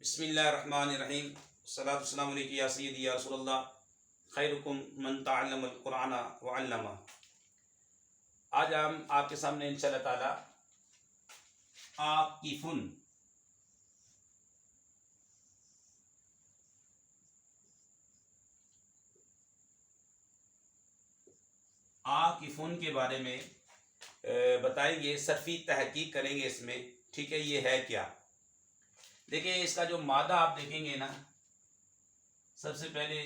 بسم اللہ الرحمن الرحیم، الصلاۃ والسلام علیکم یا سیدی یا رسول اللہ، خیرکم من تعلم القرآن وعلمہ۔ آج ہم آپ کے سامنے انشاءاللہ تعالی عاکفن عاکفن کے بارے میں بتائیں گے، صرفی تحقیق کریں گے اس میں، ٹھیک ہے؟ یہ ہے کیا؟ دیکھیں اس کا جو مادہ آپ دیکھیں گے نا، سب سے پہلے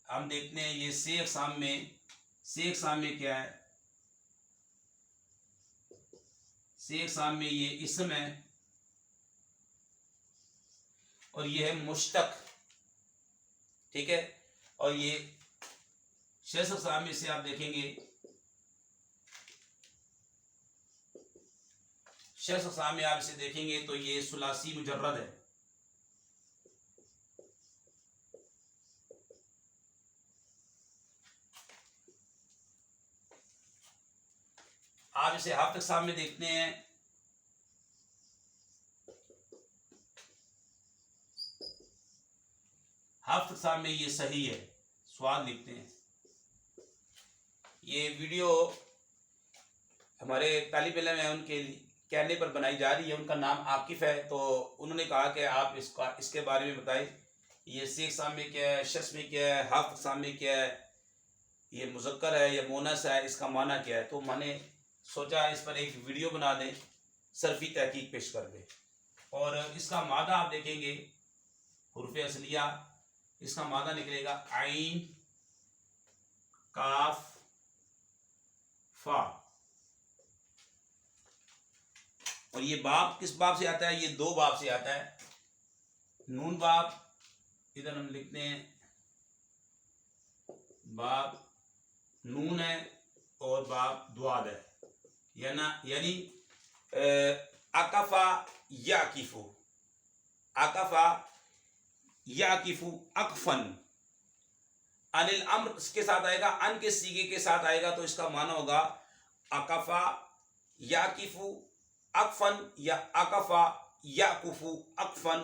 ہم دیکھتے ہیں یہ سی اقسام میں کیا ہے؟ سی اقسام میں یہ اسم ہے اور یہ ہے مشتق، ٹھیک ہے؟ اور یہ 6 اقسام میں سے آپ دیکھیں گے، 6 اقسام میں آپ اسے دیکھیں گے تو یہ ثلاثی مجرد ہے۔ آپ اسے ہفت اقسام میں دیکھتے ہیں، ہفت اقسام میں یہ صحیح ہے، سواد لکھتے ہیں۔ یہ ویڈیو ہمارے طالب علم ہیں، ان کے کہنے پر بنائی جا رہی ہے، ان کا نام عاکف ہے، تو انہوں نے کہا کہ آپ اس کے بارے میں بتائیں، یہ سی اقسام میں کیا ہے، شخص میں کیا ہے، ہفت اقسام میں کیا ہے، یہ مذکر ہے یا مونث ہے، اس کا معنی کیا ہے؟ تو میں نے سوچا اس پر ایک ویڈیو بنا دیں، صرفی تحقیق پیش کر دیں۔ اور اس کا مادہ آپ دیکھیں گے، حروف اصلیہ، اس کا مادہ نکلے گا عین کاف فا، اور یہ باب کس باب سے آتا ہے؟ یہ 2 باب سے آتا ہے۔ نون باب، ادھر ہم لکھتے ہیں باب نون ہے اور باب دواد ہے، یعنی اکفا یعکفو، اکفا یعکفو اکفن، ان الامر اس کے ساتھ آئے گا، ان کے سیغے کے ساتھ آئے گا تو اس کا معنی ہوگا اکفا یعکفو اکفن یا اکفا یعکفو اکفن،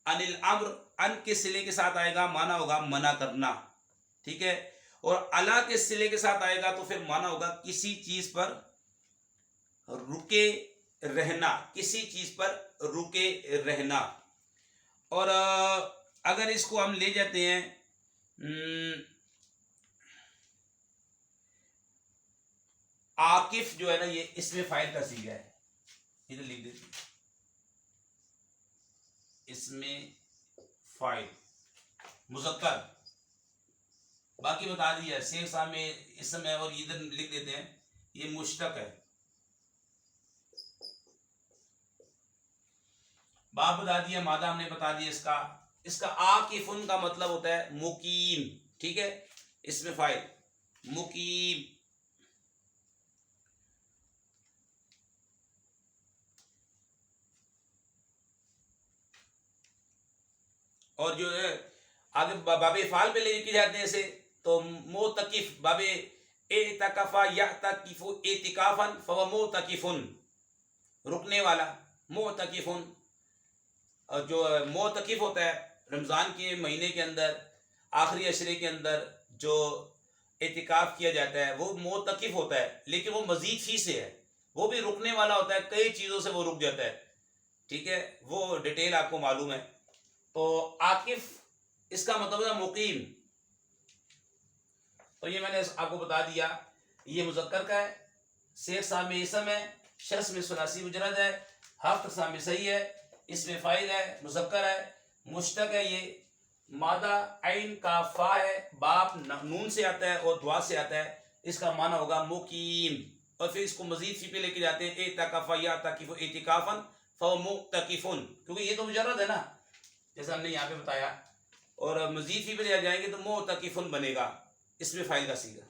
ان الامر ان کے صلے کے ساتھ آئے گا، معنی ہوگا منع کرنا، ٹھیک ہے؟ اور علا کے صلے کے ساتھ آئے گا تو پھر معنی ہوگا کسی چیز پر رکے رہنا، کسی چیز پر رکے رہنا۔ اور اگر اس کو ہم لے جاتے ہیں عاکف جو ہے نا، یہ اسم فاعل کا صیغہ ہے، ادھر لکھ دیتے ہیں اسم فاعل مذکر، باقی بتا دیا سی اقسام میں اسم ہے، اور ادھر لکھ دیتے ہیں یہ مشتق ہے۔ باب بتا دیا، مادہ ہم نے بتا دیا، اس کا عاکفن کا مطلب ہوتا ہے مقیم، ٹھیک ہے؟ اسم فاعل مقیم۔ اور جو ہے آگے باب افعال پہ لے کے جاتے ہیں اسے، تو معتکف، باب اعتکفا یعتکف اعتکافا فهو معتکف، رکنے والا، معتکف۔ اور جو معتکف ہوتا ہے رمضان کے مہینے کے اندر، آخری عشرے کے اندر جو اعتکاف کیا جاتا ہے وہ معتکف ہوتا ہے، لیکن وہ مزید فی سے ہے، وہ بھی رکنے والا ہوتا ہے، کئی چیزوں سے وہ رک جاتا ہے، ٹھیک ہے؟ وہ ڈیٹیل آپ کو معلوم ہے۔ تو عاکف اس کا مطلب ہے مقیم، تو یہ میں نے آپ کو بتا دیا، یہ مذکر کا ہے، 6 اقسام میں اسم ہے، شخص میں ثلاثی مجرد ہے، ہفت اقسام میں صحیح ہے، اس میں فاعل ہے، مذکر ہے، مشتق ہے، یہ مادہ عین کا فا ہے، باب نون سے آتا ہے اور دعا سے آتا ہے، اس کا معنی ہوگا مقیم۔ اور پھر اس کو مزید فی پہ لے کے جاتے ہیں، اعتکف یعتکف اعتکافا فهو معتکف، کیونکہ یہ تو مجرد ہے نا، جیسا ہم نے یہاں پہ بتایا، اور مزید فی پہ لے جائیں گے تو معتکف بنے گا، اس میں فاعل کا صیغہ۔